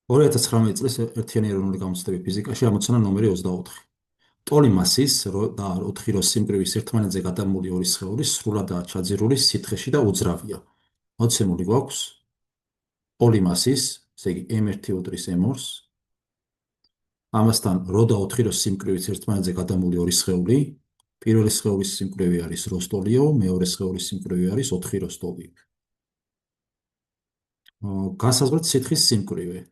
2019 წლის ერთიანი ეროვნული გამოცდები ფიზიკაში ამოცანა ნომერი 24. ტოლი მასის და 4 როს სიმკვრივის ერთმანეთზე გადამული ორი სხეული სრულადაა ჩაძირული სითხეში და უძრავია. მოცემული გვაქვს ტოლი მასის, ესე იგი m1 უდრის m2-ს, ამასთან რო და 4 როს სიმკვრივის ერთმანეთზე გადამული ორი სხეული, პირველი სხეულის სიმკვრივი არის როს ტოლიო, მეორე სხეულის სიმკვრივი არის 4 როს ტოლიო. განსაზღვრეთ სითხის სიმკვრივე.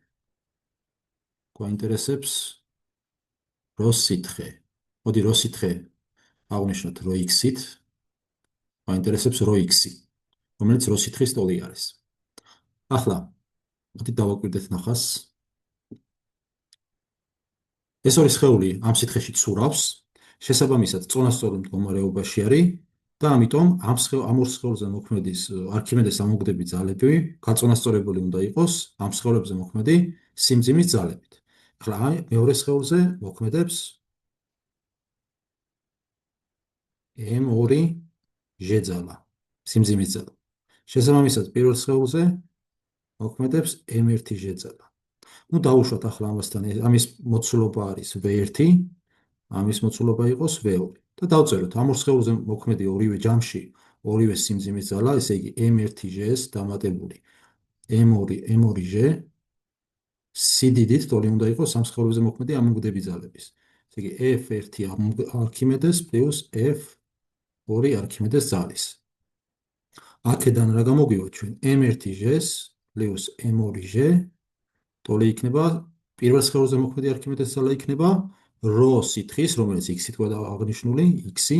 გვაინტერესებს როს სითხე. მოდი როს სითხე აღვნიშნოთ რო x-ით, გვაინტერესებს რო x-ი, რომელიც როს სითხის ტოლი არის. ახლა მოდი დავაკვირდეთ ნახას. ეს ორი სხეული ამ სითხეში ცურავს, შესაბამისად წონასწორი მდგომარეობაში არის და ამიტომ ამ ორ სხეულზე მოქმედის არქიმედეს ამოგდები ძალები გაწონასწორებული უნდა იყოს ამ სხეულებზე მოქმედი სიმძიმის ძალებით. ახლა მეორე სხეულზე მოქმედებს m2 ჟ-ძალა, სიმძიმის ძალა. შესაბამისად პირველ სხეულზე მოქმედებს m1 ჟ-ძალა. Ну დავუშვათ ახლა ამასთან ამის მოცულობა არის v1, ამის მოცულობა იყოს v2 და დავწეროთ ამ ორ სხეულზე მოქმედი ორივე ჯამში ორივე სიმძიმის ძალა, ესე იგი m1 ჟ-ს დამატებული m2 ჟ სიდიდით ტოლი უნდა იყოს ამ სხეულებზე მოქმედი ამოგდები ძალების. ესე იგი f1 არქიმედეს პლუს f2 არქიმედეს ძალის. აქედან რა გამოგვივა ჩვენ m1 ჟ-ს პლუს m2 ჟ ტოლი იქნება პირველ სხეულზე მოქმედი არქიმედეს ძალა იქნება რო სითხის, რომელიც x-ით აღნიშნული, x-ი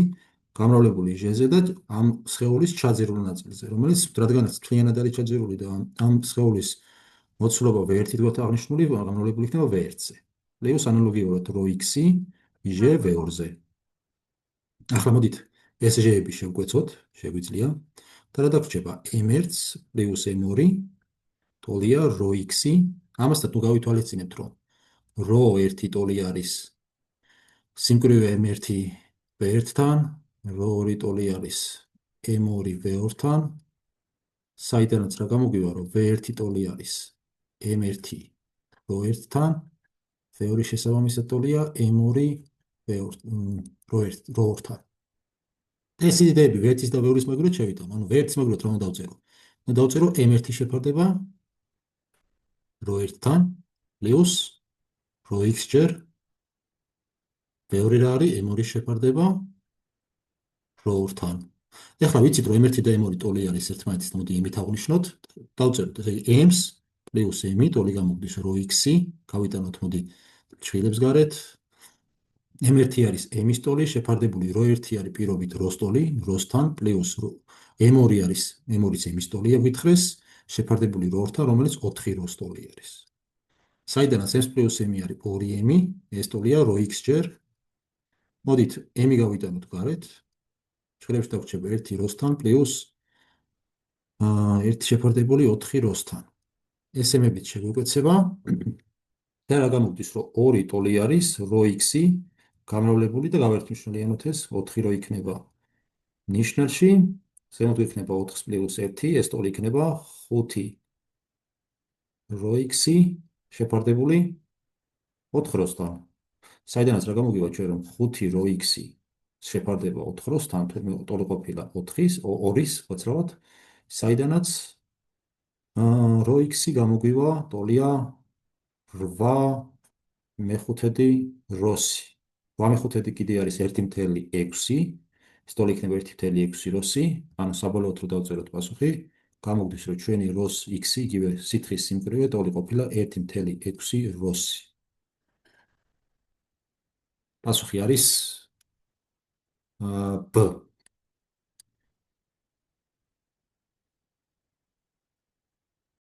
გამრავლებული ჟ-ზე და ამ სხეულის ჩაძირულ ნაწილზე, რომელიც რადგანაც მთლიანად არის ჩაძირული და ამ სხეულის მოცულობა v1-ით აღნიშნული, გამრავლებული იქნება v1-ზე. პლუს ანალოგიურად რო x-ი ჟ v2-ზე. ახლა მოდით ეს ჟ-ები შევგვეცოთ, შეგვიძლია და რა დაგვრჩება m1 პლუს m2 ტოლია რო x-ი. ამასთან თუ გავითვალისწინებთ, რომ რო 1 ტოლი არის სიმკვრივე m1 v1-თან, რო 2 ტოლი არის m2 v2-თან, საიდანაც რა გამოგვივა, რომ v1 ტოლი არის m1 რო 1-თან, v2 შესაბამისად ტოლია m2 რო 2-თან. ეს იდეები v1-ის და v2-ის მაგივრად შევიტანო, ანუ v1-ის მაგივრად რა უნდა დავწერო? უნდა დავწერო m1 შეფარდება რო 1-თან პლუს რო x ჯერ v2 რა არის m2 შეფარდება რო 2-თან. ეხლა ვიცით რომ m1 და m2 ტოლი არის ერთმანეთის, მოდი იმით აღვნიშნოთ, დავწეროთ ესე იგი m-ს პლუს m-ი ტოლი გამოგდის რო x-ი, გავიტანოთ მოდი ჩხილებს გარეთ. m1 არის m-ის ტოლი, შეფარდებული რო 1 არის პირობით როს ტოლი, როსთან პლუს m2 არის m2-ის m-ის ტოლია გითხრეს, შეფარდებული რო 2-თან, რომელიც 4 როს ტოლი არის. საიდანაც m პლუს m არის 2m, ეს ტოლია რო x ჯერ. მოდით m-ი გავიტანოთ გარეთ. ჩხილებში დაგვრჩება 1 როსთან პლუს 1 შეფარდებული 4 როსთან. ეს m-ებით შეგვიკვეცება და რა გამოგდის, რომ 2 ტოლი არის რო x-ი გამრავლებული და გავერთმშლიანოთ ეს 4 რო იქნება ნიშნულში, ზემოთ იქნება 4 პლუს 1, ეს ტოლი იქნება 5 რო x-ი შეფარდებული 4 როსთან. საიდანაც რა გამოგვივა ჩვენ, რომ 5 რო x-ი შეფარდება 4 როსთან, თურმე ტოლი ყოფილა 4-ის, 2-ის, ვაცრავად, საიდანაც რო x-ი გამოგვივა ტოლია 8 მეხუთედი როსი. 8 მეხუთედი კიდე არის 1.6, ეს ტოლი იქნება 1.6 როსი, ანუ საბოლოოდ რო დავწეროთ პასუხი, გამოგდის, რომ ჩვენი როს x-ი იგივე სითხის სიმკვრივე ტოლი ყოფილა 1.6 როსი. პასუხი არის B.